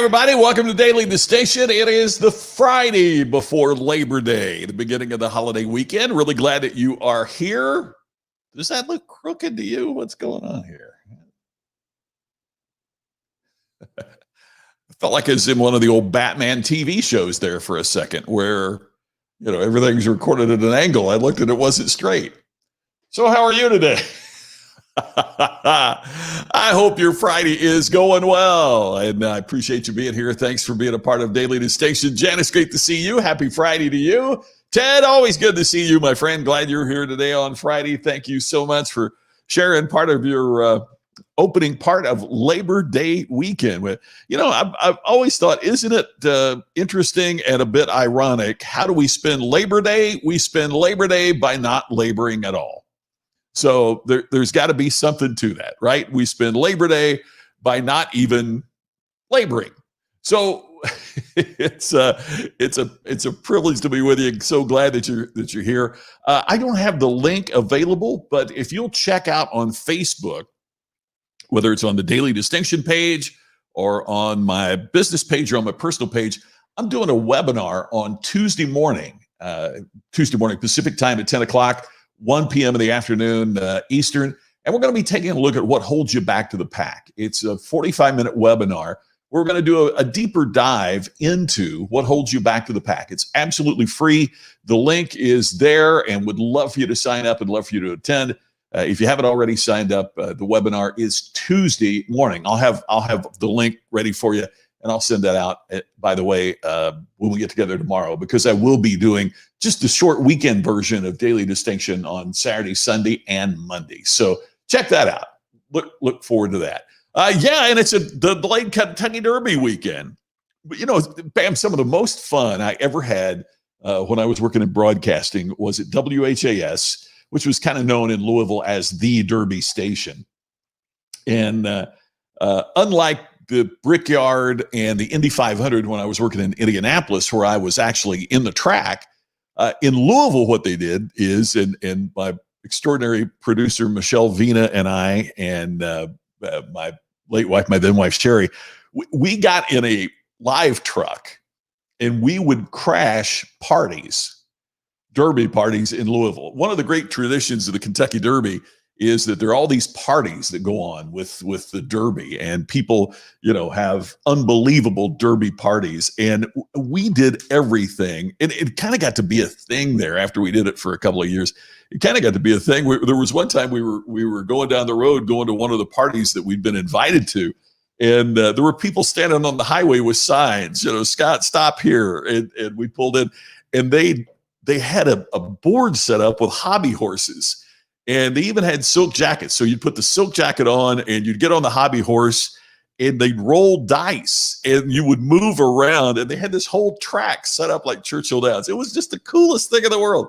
everybody. Welcome to Daily Distinction. It is the Friday before Labor Day, the beginning of the holiday weekend. Really glad that you are here. Does that look crooked to you? What's going on here? I felt like I was in one of the old Batman TV shows there for a second where, everything's recorded at an angle. I looked and it wasn't straight. So how are you today? I hope your Friday is going well, and I appreciate you being here. Thanks for being a part of Daily Distinction. Janice, great to see you. Happy Friday to you. Ted, always good to see you, my friend. Glad you're here today on Friday. Thank you so much for sharing part of your opening part of Labor Day weekend. I've always thought, isn't it interesting and a bit ironic? How do we spend Labor Day? We spend Labor Day by not laboring at all. So there's got to be something to that, right? We spend Labor Day by not even laboring. So it's a privilege to be with you. So glad that you're here. I don't have the link available, but if you'll check out on Facebook, whether it's on the Daily Distinction page or on my business page or on my personal page, I'm doing a webinar on Tuesday morning Pacific time at 10 o'clock. 1 p.m. in the afternoon Eastern, and we're going to be taking a look at what holds you back to the pack. It's a 45-minute webinar. We're going to do a deeper dive into what holds you back to the pack. It's absolutely free. The link is there, and would love for you to sign up and love for you to attend. If you haven't already signed up, the webinar is Tuesday morning. I'll have the link ready for you, and I'll send that out, by the way, when we get together tomorrow, because I will be doing just a short weekend version of Daily Distinction on Saturday, Sunday, and Monday. So check that out. Look forward to that. And it's the delayed Kentucky Derby weekend. But, Pam, some of the most fun I ever had when I was working in broadcasting was at WHAS, which was kind of known in Louisville as the Derby station. And unlike the Brickyard and the Indy 500 when I was working in Indianapolis, where I was actually in the track, in Louisville, what they did is, and my extraordinary producer, Michelle Vina, and I, and my late wife, my then wife, Cheri, we got in a live truck and we would crash Derby parties in Louisville. One of the great traditions of the Kentucky Derby is that there are all these parties that go on with the Derby, and people, have unbelievable Derby parties. And we did everything. And it kind of got to be a thing there after we did it for a couple of years. It kind of got to be a thing. There was one time we were going down the road, going to one of the parties that we'd been invited to. And there were people standing on the highway with signs, Scott, stop here. And we pulled in, and they had a board set up with hobby horses. And they even had silk jackets. So you'd put the silk jacket on and you'd get on the hobby horse and they'd roll dice and you would move around. And they had this whole track set up like Churchill Downs. It was just the coolest thing in the world.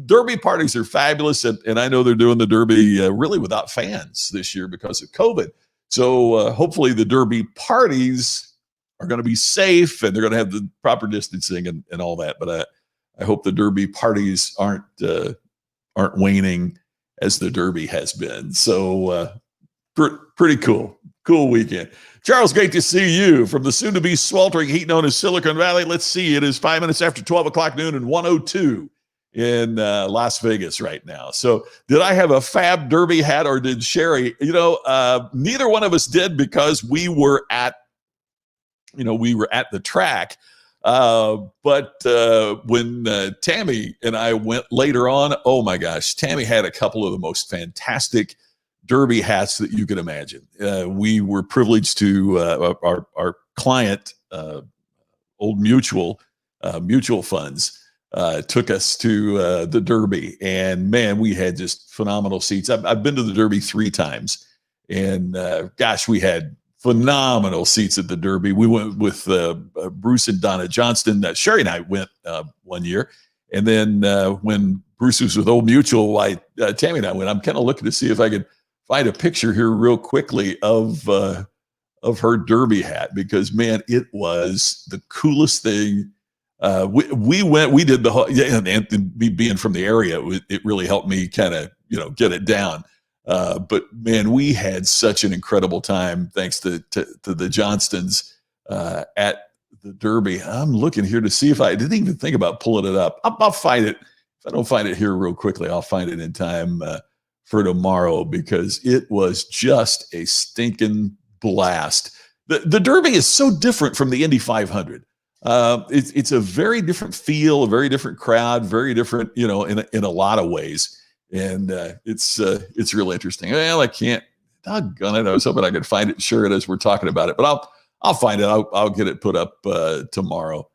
Derby parties are fabulous. And I know they're doing the Derby really without fans this year because of COVID. So hopefully the Derby parties are going to be safe and they're going to have the proper distancing and all that. But I hope the Derby parties aren't waning as the Derby has been. So pretty cool weekend. Charles, great to see you from the soon-to-be sweltering heat known as Silicon Valley. Let's see, it is 5 minutes after 12 o'clock noon and 1:02 in Las Vegas right now. So did I have a FAB Derby hat or did Cheri? Neither one of us did because we were at the track. But when Tammy and I went later on, oh my gosh, Tammy had a couple of the most fantastic Derby hats that you could imagine. We were privileged to, our client, Old Mutual Funds, took us to the Derby. And man, we had just phenomenal seats. I've been to the Derby 3 times. And gosh, we had phenomenal seats at the Derby. We went with Bruce and Donna Johnston. Cheri and I went one year. And then when Bruce was with Old Mutual, Tammy and I went. I'm kind of looking to see if I could find a picture here real quickly of her Derby hat, because, man, it was the coolest thing. We did the whole, and me being from the area, it really helped me kind of, get it down. But man, we had such an incredible time thanks to the Johnstons. at the Derby. I'm looking here to see if I didn't even think about pulling it up. I'll find it. If I don't find it here real quickly, I'll find it in time for tomorrow, because it was just a stinking blast. The Derby is so different from the Indy 500. It's a very different feel, a very different crowd, very different, in a lot of ways. And it's real interesting. Well, I can't, doggone it, I was hoping I could find it, share it as we're talking about it, but I'll find it. I'll get it put up tomorrow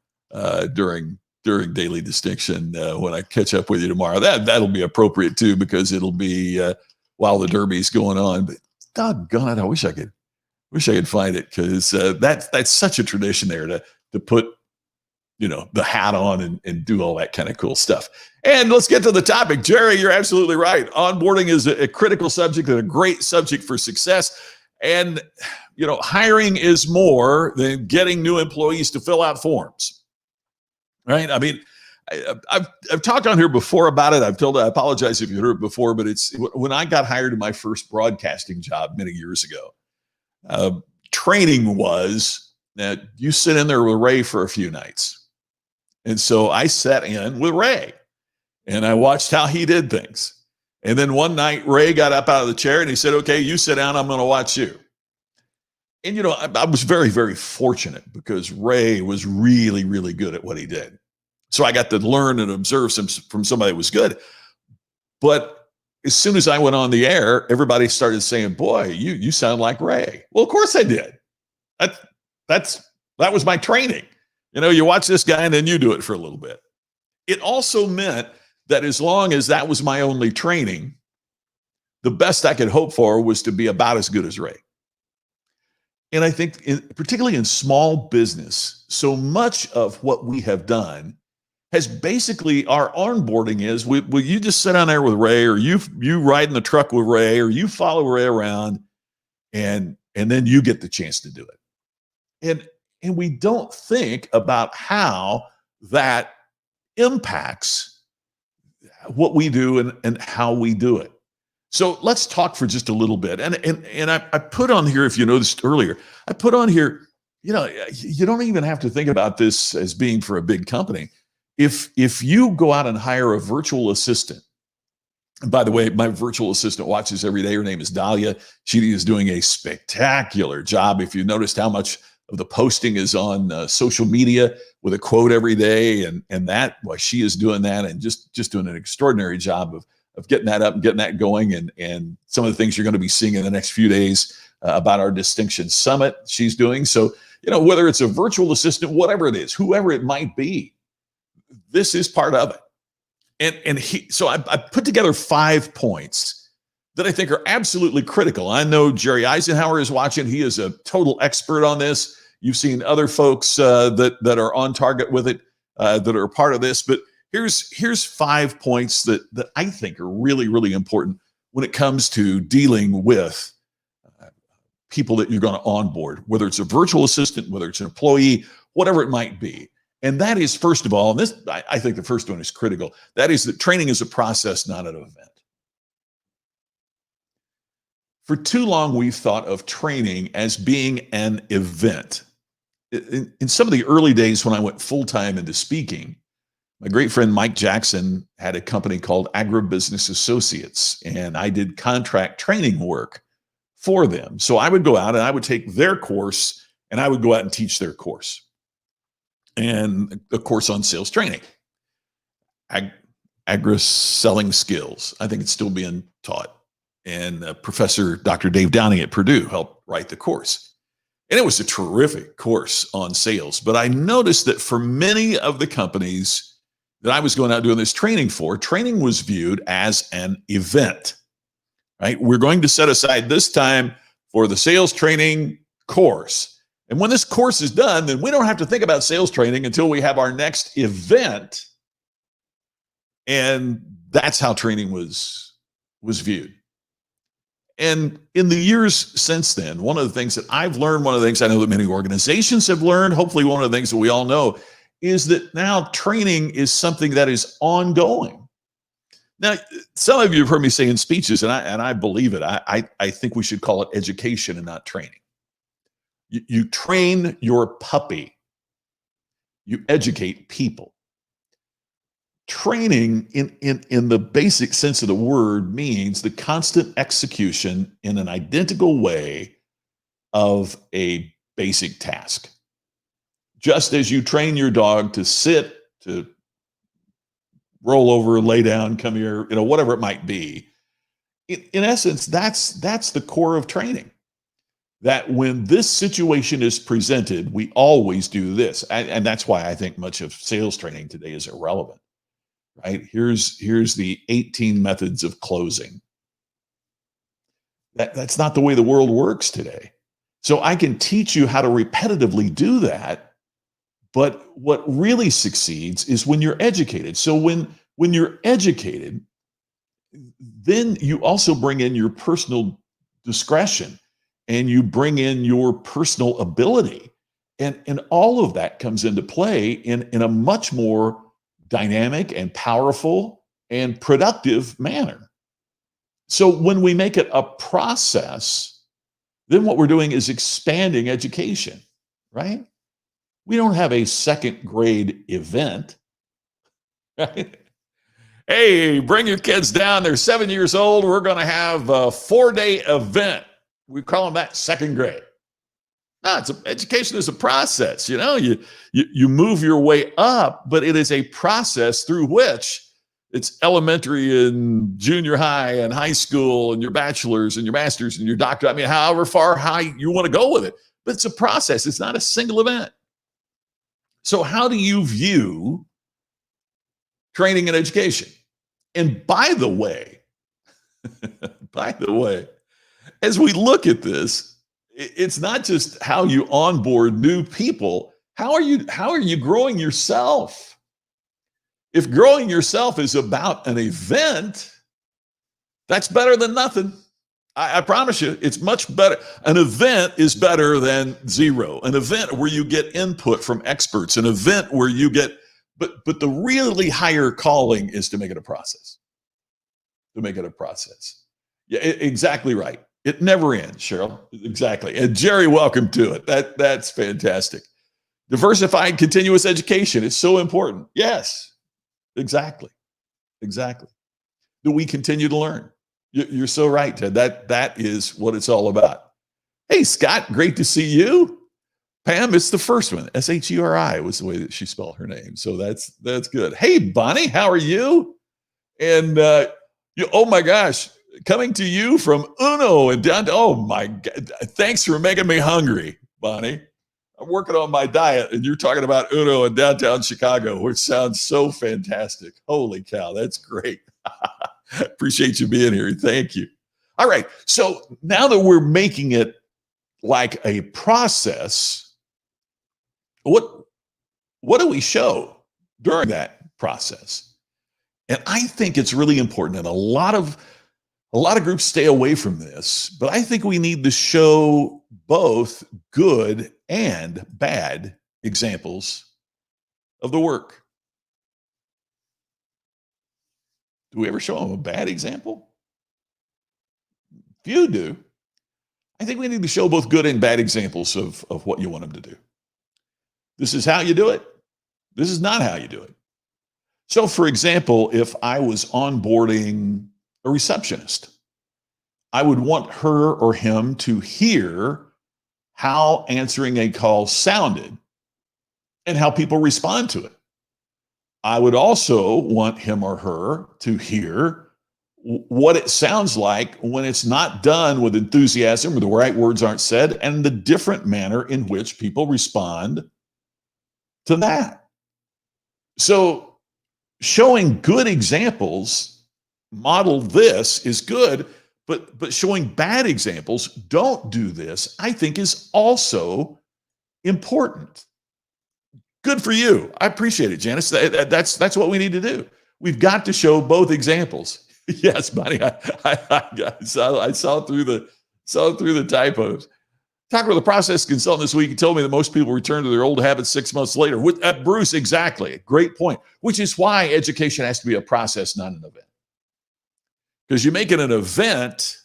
during Daily Distinction when I catch up with you tomorrow. That'll be appropriate too, because it'll be while the Derby's going on. But doggone it, I wish I could find it, because that's such a tradition there to put the hat on and do all that kind of cool stuff. And let's get to the topic. Cheri, you're absolutely right. Onboarding is a critical subject and a great subject for success. And hiring is more than getting new employees to fill out forms, right? I mean, I've talked on here before about it. I apologize if you heard it before, but it's when I got hired in my first broadcasting job many years ago. Training was that you sit in there with Ray for a few nights. And so I sat in with Ray and I watched how he did things. And then one night Ray got up out of the chair and he said, "Okay, you sit down, I'm going to watch you." And, I was very, very fortunate, because Ray was really, really good at what he did. So I got to learn and observe from somebody that was good. But as soon as I went on the air, everybody started saying, "Boy, you sound like Ray." Well, of course I did. That was my training. You watch this guy and then you do it for a little bit. It also meant that as long as that was my only training, the best I could hope for was to be about as good as Ray. And I think, particularly in small business, so much of what we have done has basically, our onboarding is, will you just sit down there with Ray, or you ride in the truck with Ray, or you follow Ray around, and then you get the chance to do it. And we don't think about how that impacts what we do and how we do it. So let's talk for just a little bit. And I put on here, if you noticed earlier, I put on here, you don't even have to think about this as being for a big company. If you go out and hire a virtual assistant, and by the way, my virtual assistant watches every day. Her name is Dahlia. She is doing a spectacular job. If you noticed how much of the posting is on social media with a quote every day, and that, well, she is doing that and just doing an extraordinary job of getting that up and getting that going. And some of the things you're going to be seeing in the next few days about our Distinction Summit she's doing. So, whether it's a virtual assistant, whatever it is, whoever it might be, this is part of it. So I put together 5 points that I think are absolutely critical. I know Jerry Eisenhower is watching. He is a total expert on this. You've seen other folks that are on target with it, that are a part of this. But here's 5 points that I think are really, really important when it comes to dealing with people that you're going to onboard, whether it's a virtual assistant, whether it's an employee, whatever it might be. And that is, first of all, and this, I think the first one is critical, that is that training is a process, not an event. For too long, we've thought of training as being an event. In some of the early days when I went full-time into speaking, my great friend Mike Jackson had a company called Agribusiness Associates, and I did contract training work for them. So I would go out and I would take their course, and I would go out and teach their course. And a course on sales training, agri-selling skills. I think it's still being taught. And Professor Dr. Dave Downing at Purdue helped write the course. And it was a terrific course on sales. But I noticed that for many of the companies that I was going out doing this training for, training was viewed as an event, right? We're going to set aside this time for the sales training course. And when this course is done, then we don't have to think about sales training until we have our next event. And that's how training was viewed. And in the years since then, one of the things that I've learned, one of the things I know that many organizations have learned, hopefully one of the things that we all know, is that now training is something that is ongoing. Now, some of you have heard me say in speeches, and I believe it, I think we should call it education and not training. You train your puppy. You educate people. Training in the basic sense of the word means the constant execution in an identical way of a basic task. Just as you train your dog to sit, to roll over, lay down, come here, whatever it might be. In essence, that's the core of training. That when this situation is presented, we always do this. And that's why I think much of sales training today is irrelevant, right? Here's the 18 methods of closing. That's not the way the world works today. So I can teach you how to repetitively do that, but what really succeeds is when you're educated. So when you're educated, then you also bring in your personal discretion and you bring in your personal ability. And all of that comes into play in a much more dynamic and powerful and productive manner. So when we make it a process, then what we're doing is expanding education, right? We don't have a second grade event, right? Hey, bring your kids down. They're 7 years old. We're going to have a 4-day event. We call them that second grade. No, education is a process. You move your way up, but it is a process through which it's elementary and junior high and high school and your bachelor's and your master's and your doctorate. I mean, however far high you want to go with it, but it's a process. It's not a single event. So how do you view training and education? And by the way, as we look at this, it's not just how you onboard new people. How are you growing yourself? If growing yourself is about an event, that's better than nothing. I promise you, it's much better. An event is better than zero. An event where you get input from experts, an event where you get, but the really higher calling is to make it a process. To make it a process. Yeah, exactly right. It never ends, Cheryl. Exactly. And Cheri, welcome to it. That's fantastic. Diversified continuous education is so important. Yes. Exactly. Do we continue to learn? You're so right, Ted. That is what it's all about. Hey, Scott, great to see you. Pam, it's the first one. Sheri was the way that she spelled her name. So that's good. Hey, Bonnie, how are you? And oh my gosh, coming to you from Uno and down to, oh my God. Thanks for making me hungry, Bonnie. I'm working on my diet, and you're talking about Uno in downtown Chicago, which sounds so fantastic. Holy cow, that's great. Appreciate you being here. Thank you. All right, so now that we're making it like a process, what do we show during that process? And I think it's really important, and a lot of groups stay away from this, but I think we need to show both good and bad examples of the work. Do we ever show them a bad example? Few do. I think we need to show both good and bad examples of what you want them to do. This is how you do it. This is not how you do it. So, for example, if I was onboarding a receptionist, I would want her or him to hear how answering a call sounded and how people respond to it. I would also want him or her to hear what it sounds like when it's not done with enthusiasm or the right words aren't said, and the different manner in which people respond to that. So showing good examples, model this, is good. But showing bad examples, don't do this, I think is also important. Good for you. I appreciate it, Janice. That's what we need to do. We've got to show both examples. Yes, buddy. I saw through the typos. Talking with a process consultant this week, he told me that most people return to their old habits 6 months later. Bruce, exactly. Great point. Which is why education has to be a process, not an event. Because you make it an event,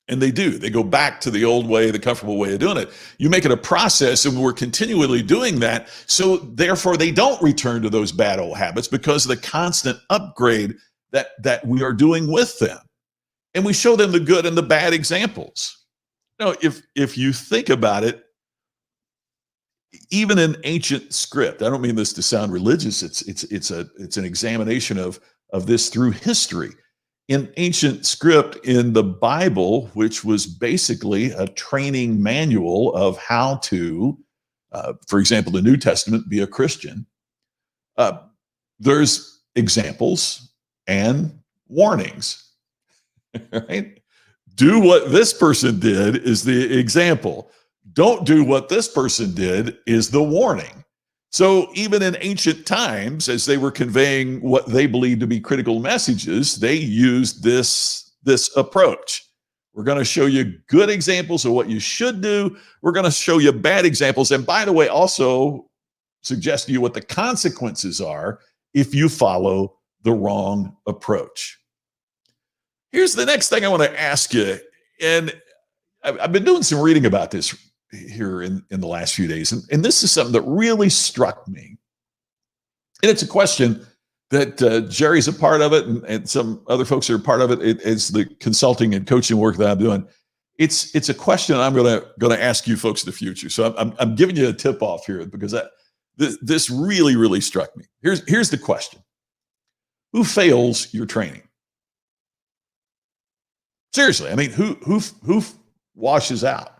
And they do. They go back to the old way, the comfortable way of doing it. You make it a process, and we're continually doing that. So therefore, they don't return to those bad old habits because of the constant upgrade that we are doing with them. And we show them the good and the bad examples. Now, if you think about it, even in ancient script, I don't mean this to sound religious. It's an examination of this through history. In ancient script in the Bible, which was basically a training manual of how to, for example, the New Testament, be a Christian, there's examples and warnings, right? Do what this person did is the example. Don't do what this person did is the warning. So even in ancient times, as they were conveying what they believed to be critical messages, they used this approach. We're going to show you good examples of what you should do. We're going to show you bad examples. And by the way, also suggest to you what the consequences are if you follow the wrong approach. Here's the next thing I want to ask you. And I've been doing some reading about this here in the last few days. And this is something that really struck me. And it's a question that Cheri's a part of it, and some other folks are a part of it. It's the consulting and coaching work that I'm doing. It's a question I'm going to ask you folks in the future. So I'm giving you a tip off here because this really struck me. Here's the question: who fails your training? Seriously, I mean, who washes out?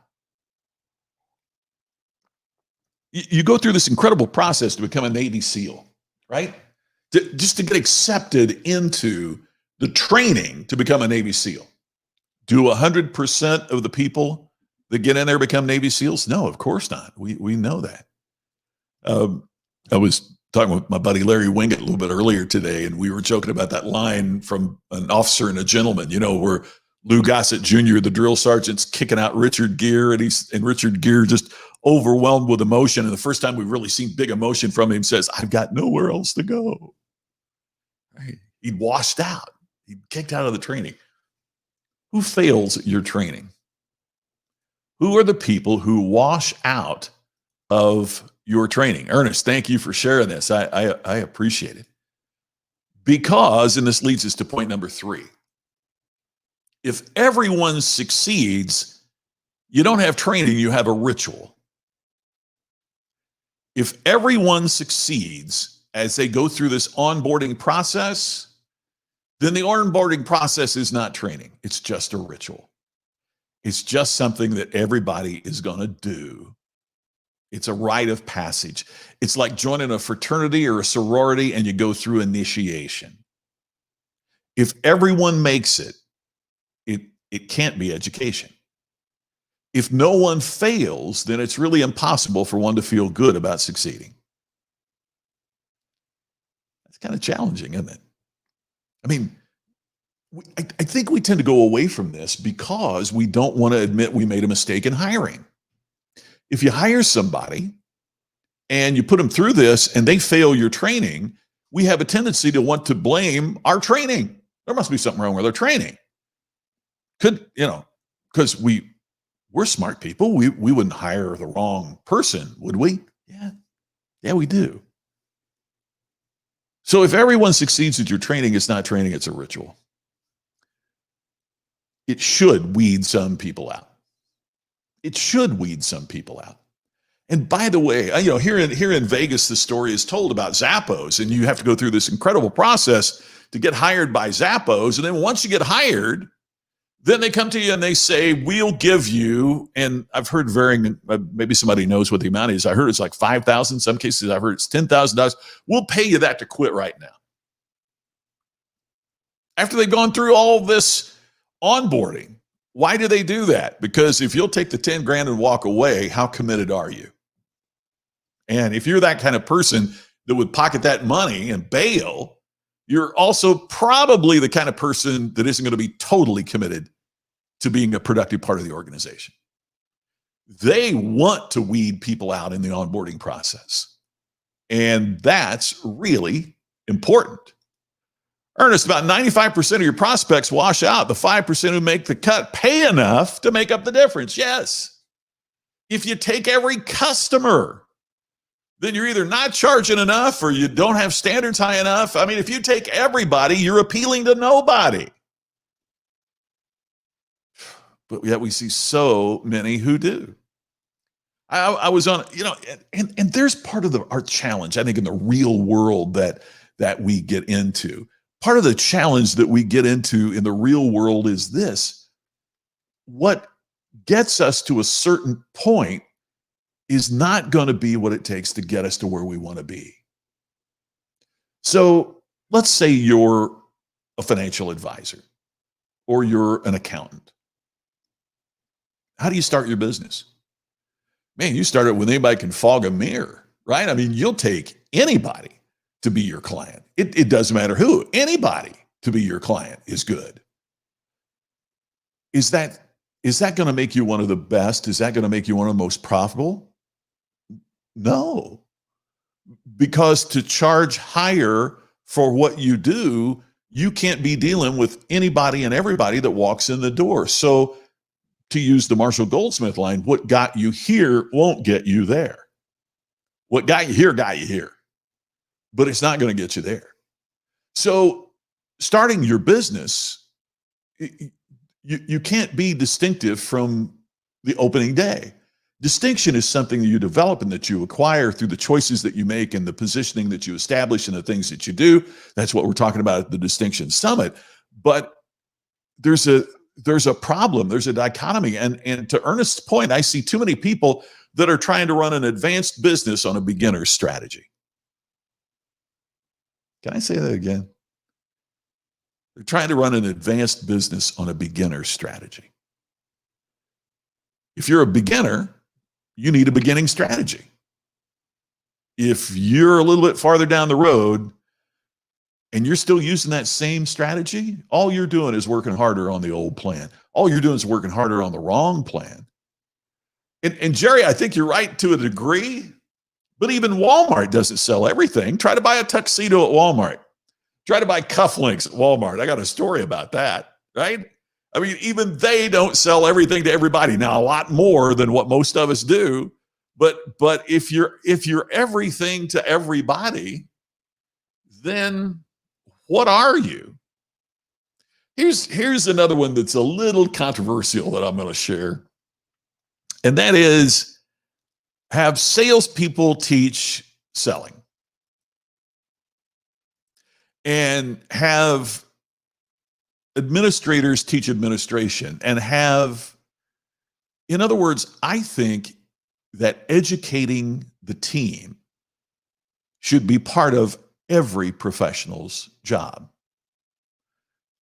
You go through this incredible process to become a Navy SEAL, right? Just to get accepted into the training to become a Navy SEAL. Do 100% of the people that get in there become Navy SEALs? No, of course not. We know that. I was talking with my buddy Larry Wingett a little bit earlier today, and we were joking about that line from An Officer and a Gentleman, where Lou Gossett Jr., the drill sergeant's kicking out Richard Gere, and Richard Gere just overwhelmed with emotion. And the first time we've really seen big emotion from him, says, "I've got nowhere else to go." Right? He'd washed out. He'd kicked out of the training. Who fails your training? Who are the people who wash out of your training? Ernest, thank you for sharing this. I appreciate it. Because, and this leads us to point number 3, if everyone succeeds, you don't have training, you have a ritual. If everyone succeeds as they go through this onboarding process, then the onboarding process is not training. It's just a ritual. It's just something that everybody is going to do. It's a rite of passage. It's like joining a fraternity or a sorority and you go through initiation. If everyone makes it, it can't be education. If no one fails, then it's really impossible for one to feel good about succeeding. That's kind of challenging, isn't it? I mean, I think we tend to go away from this because we don't want to admit we made a mistake in hiring. If you hire somebody and you put them through this and they fail your training, we have a tendency to want to blame our training. There must be something wrong with our training. Because we're smart people. We wouldn't hire the wrong person, would we? Yeah, we do. So if everyone succeeds at your training, it's not training, it's a ritual. It should weed some people out. It should weed some people out. And by the way, here in Vegas, the story is told about Zappos, and you have to go through this incredible process to get hired by Zappos. And then once you get hired, then they come to you and they say, "We'll give you," and I've heard varying, maybe somebody knows what the amount is. I heard it's like $5,000. Some cases I've heard it's $10,000. "We'll pay you that to quit right now." After they've gone through all this onboarding. Why do they do that? Because if you'll take the 10 grand and walk away, how committed are you? And if you're that kind of person that would pocket that money and bail, you're also probably the kind of person that isn't going to be totally committed to being a productive part of the organization. They want to weed people out in the onboarding process. And that's really important. Ernest, about 95% of your prospects wash out. The 5% who make the cut pay enough to make up the difference. Yes. If you take every customer, then you're either not charging enough or you don't have standards high enough. I mean, if you take everybody, you're appealing to nobody. But yet we see so many who do. I was on, and there's part of our challenge, I think, in the real world that we get into. Part of the challenge that we get into in the real world is this: what gets us to a certain point is not going to be what it takes to get us to where we want to be. So let's say you're a financial advisor or you're an accountant. How do you start your business? Man, you start it when anybody can fog a mirror, right? I mean, you'll take anybody to be your client. It doesn't matter who. Anybody to be your client is good. Is that going to make you one of the best? Is that going to make you one of the most profitable? No. Because to charge higher for what you do, you can't be dealing with anybody and everybody that walks in the door. So to use the Marshall Goldsmith line, what got you here won't get you there. What got you here. But it's not going to get you there. So starting your business, you can't be distinctive from the opening day. Distinction is something that you develop and that you acquire through the choices that you make and the positioning that you establish and the things that you do. That's what we're talking about at the Distinction Summit. But there's a problem, there's a dichotomy. And to Ernest's point, I see too many people that are trying to run an advanced business on a beginner's strategy. Can I say that again? They're trying to run an advanced business on a beginner's strategy. If you're a beginner, you need a beginning strategy. If you're a little bit farther down the road and you're still using that same strategy, all you're doing is working harder on the old plan. All you're doing is working harder on the wrong plan. And Cheri, I think you're right to a degree, but even Walmart doesn't sell everything. Try to buy a tuxedo at Walmart. Try to buy cufflinks at Walmart. I got a story about that, right? I mean, even they don't sell everything to everybody. Now, a lot more than what most of us do. But if you're everything to everybody, then what are you? Here's another one that's a little controversial that I'm going to share. And that is, have salespeople teach selling. And have administrators teach administration, and in other words, I think that educating the team should be part of every professional's job.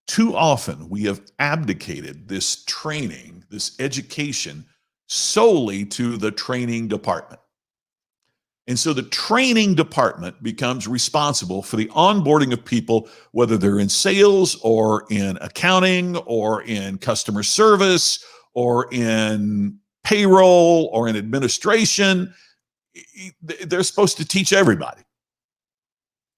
Too often we have abdicated this training, this education, solely to the training department. And so the training department becomes responsible for the onboarding of people, whether they're in sales or in accounting or in customer service or in payroll or in administration. They're supposed to teach everybody.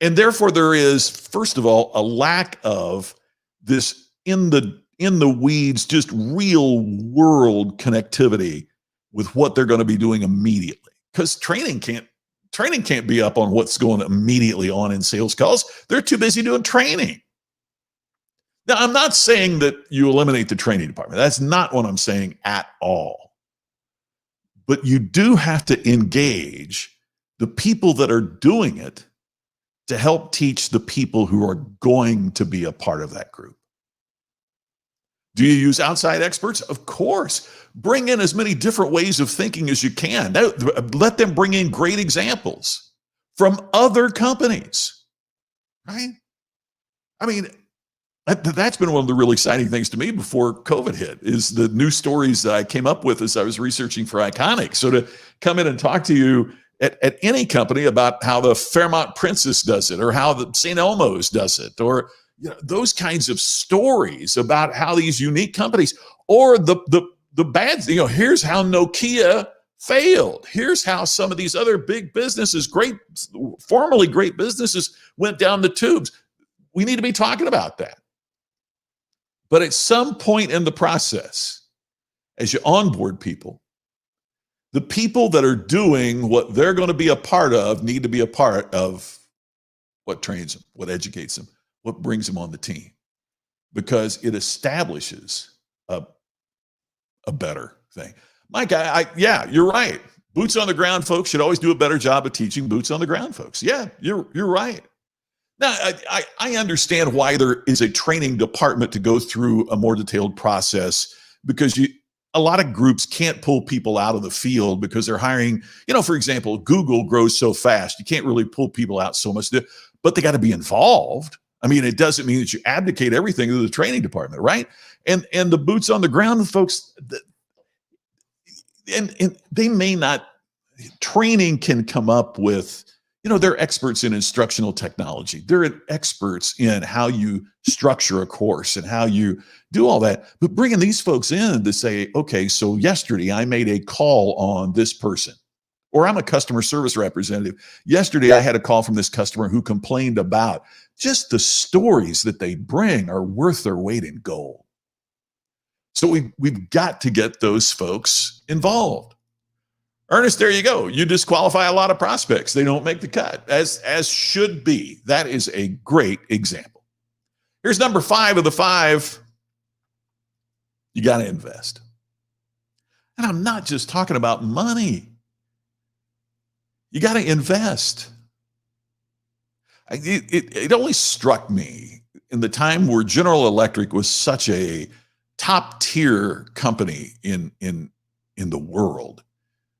And therefore there is, first of all, a lack of this in the weeds, just real world connectivity with what they're going to be doing immediately. Because training can't be up on what's going immediately on in sales calls. They're too busy doing training. Now, I'm not saying that you eliminate the training department. That's not what I'm saying at all. But you do have to engage the people that are doing it to help teach the people who are going to be a part of that group. Do you use outside experts? Of course. Bring in as many different ways of thinking as you can. Let them bring in great examples from other companies, right? I mean, that's been one of the really exciting things to me before COVID hit, is the new stories that I came up with as I was researching for Iconic. So to come in and talk to you at any company about how the Fairmont Princess does it, or how the St. Elmo's does it, or those kinds of stories about how these unique companies, or the bad, here's how Nokia failed. Here's how some of these other big businesses, formerly great businesses, went down the tubes. we need to be talking about that. But at some point in the process, as you onboard people, the people that are doing what they're going to be a part of need to be a part of what trains them, what educates them, what brings them on the team, because it establishes a better thing. Mike, yeah, you're right. Boots on the ground folks should always do a better job of teaching boots on the ground folks. Yeah, you're right. Now, I understand why there is a training department to go through a more detailed process, because a lot of groups can't pull people out of the field because they're hiring, for example, Google grows so fast, you can't really pull people out so much, but they got to be involved. I mean, it doesn't mean that you abdicate everything to the training department, right? And the boots on the ground folks, and they may not, training can come up with, they're experts in instructional technology. They're experts in how you structure a course and how you do all that. But bringing these folks in to say, okay, so yesterday I made a call on this person, or I'm a customer service representative. Yesterday I had a call from this customer who complained about, just the stories that they bring are worth their weight in gold. So we've got to get those folks involved. Ernest, there you go. You disqualify a lot of prospects. They don't make the cut, as should be. That is a great example. Here's number 5 of the 5. You got to invest. And I'm not just talking about money. You got to invest. It only struck me in the time where General Electric was such a top tier company in the world,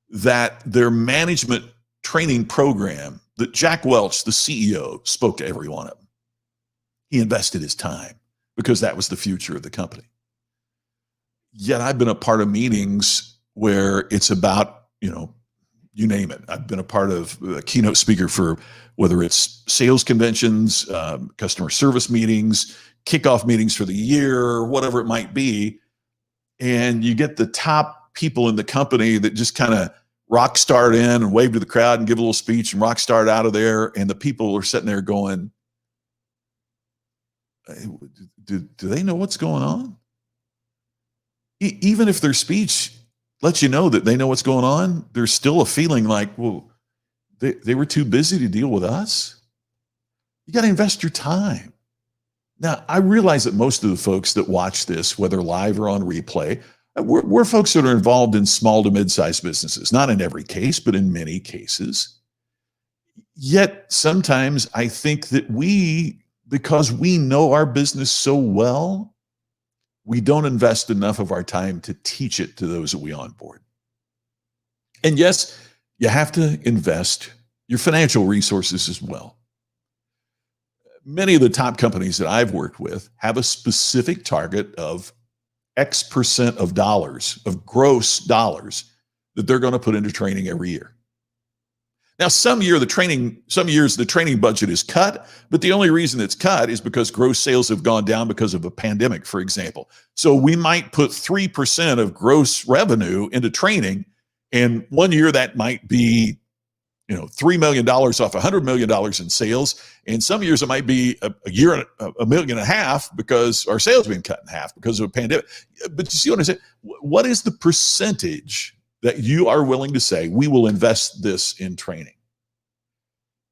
that their management training program, that Jack Welch, the CEO, spoke to every one of them. He invested his time because that was the future of the company. Yet I've been a part of meetings where it's about, you name it. I've been a part of a keynote speaker for whether it's sales conventions, customer service meetings, kickoff meetings for the year, whatever it might be. And you get the top people in the company that just kind of rock start in and wave to the crowd and give a little speech and rock start out of there. And the people are sitting there going, do they know what's going on? Even if their speech lets you know that they know what's going on, there's still a feeling like, well, they were too busy to deal with us. You got to invest your time. Now, I realize that most of the folks that watch this, whether live or on replay, we're folks that are involved in small to mid-sized businesses, not in every case, but in many cases. Yet sometimes I think that because we know our business so well, we don't invest enough of our time to teach it to those that we onboard. And yes, you have to invest your financial resources as well. Many of the top companies that I've worked with have a specific target of X% of dollars, of gross dollars, that they're going to put into training every year. Now, some years the training budget is cut, but the only reason it's cut is because gross sales have gone down because of a pandemic, for example. So we might put 3% of gross revenue into training, and one year that might be, $3 million off $100 million in sales. And some years it might be $1.5 million because our sales have been cut in half because of a pandemic. But you see what I said? What is the percentage that you are willing to say, we will invest this in training?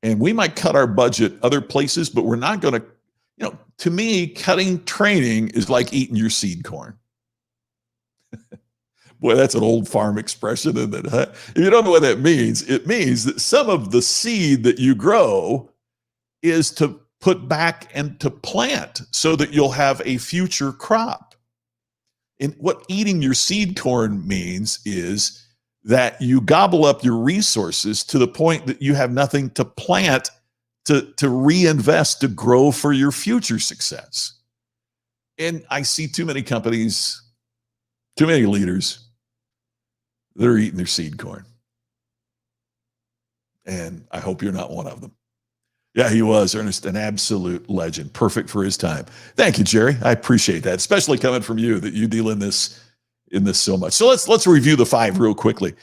And we might cut our budget other places, but we're not going to, to me, cutting training is like eating your seed corn. Boy, that's an old farm expression, isn't it? Huh? If you don't know what that means, it means that some of the seed that you grow is to put back and to plant so that you'll have a future crop. And what eating your seed corn means is that you gobble up your resources to the point that you have nothing to plant to reinvest, to grow for your future success. And I see too many companies, too many leaders, they're eating their seed corn. And I hope you're not one of them. Yeah, he was, Ernest, an absolute legend, perfect for his time. Thank you, Cheri. I appreciate that, especially coming from you, that you deal in this so much. So let's review the 5 real quickly.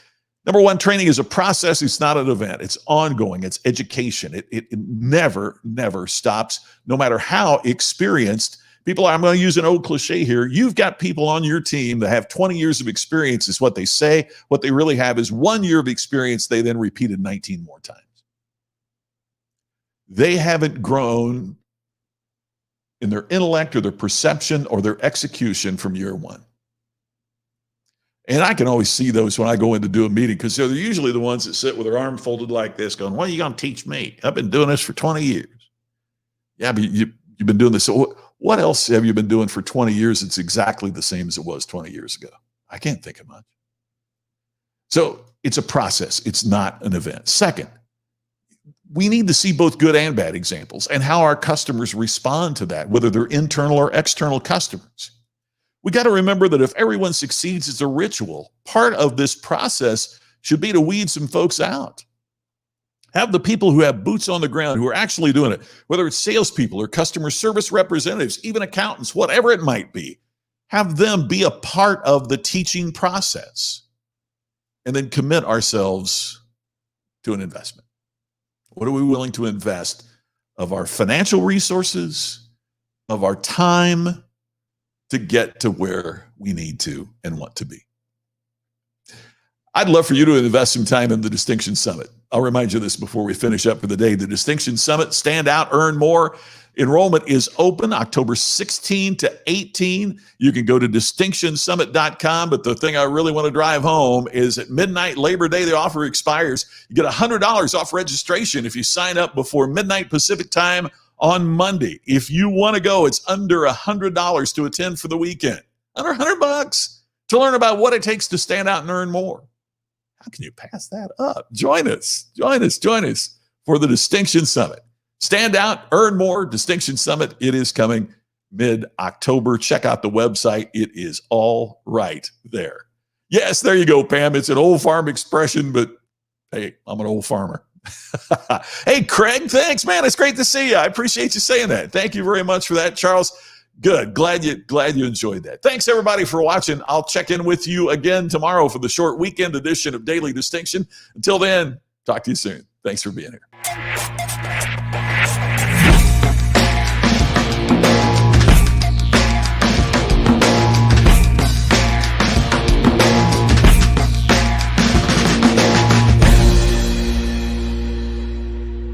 Number one, training is a process. It's not an event. It's ongoing. It's education. It never, never stops, no matter how experienced people are. I'm going to use an old cliche here. You've got people on your team that have 20 years of experience is what they say. What they really have is 1 year of experience they then repeated 19 more times. They haven't grown in their intellect or their perception or their execution from year one. And I can always see those when I go in to do a meeting, because they're usually the ones that sit with their arm folded like this going, what are you going to teach me? I've been doing this for 20 years. Yeah, but you've been doing this. So what else have you been doing for 20 years that's exactly the same as it was 20 years ago? I can't think of much. So it's a process. It's not an event. Second, we need to see both good and bad examples and how our customers respond to that, whether they're internal or external customers. We got to remember that if everyone succeeds as a ritual, part of this process should be to weed some folks out. Have the people who have boots on the ground, who are actually doing it, whether it's salespeople or customer service representatives, even accountants, whatever it might be, have them be a part of the teaching process, and then commit ourselves to an investment. What are we willing to invest of our financial resources, of our time, to get to where we need to and want to be? I'd love for you to invest some time in the Distinction Summit. I'll remind you of this before we finish up for the day. The Distinction Summit, Stand Out, Earn More. Enrollment is open October 16 to 18. You can go to distinctionsummit.com, but the thing I really want to drive home is at midnight, Labor Day, the offer expires. You get $100 off registration if you sign up before midnight Pacific time on Monday. If you want to go, it's under $100 to attend for the weekend. Under $100 to learn about what it takes to stand out and earn more. How can you pass that up? Join us for the Distinction Summit. Stand out, earn more, Distinction Summit. It is coming mid-October. Check out the website. It is all right there. Yes, there you go, Pam. It's an old farm expression, but hey, I'm an old farmer. Hey, Craig, thanks, man. It's great to see you. I appreciate you saying that. Thank you very much for that, Charles. Good. Glad you enjoyed that. Thanks, everybody, for watching. I'll check in with you again tomorrow for the short weekend edition of Daily Distinction. Until then, talk to you soon. Thanks for being here.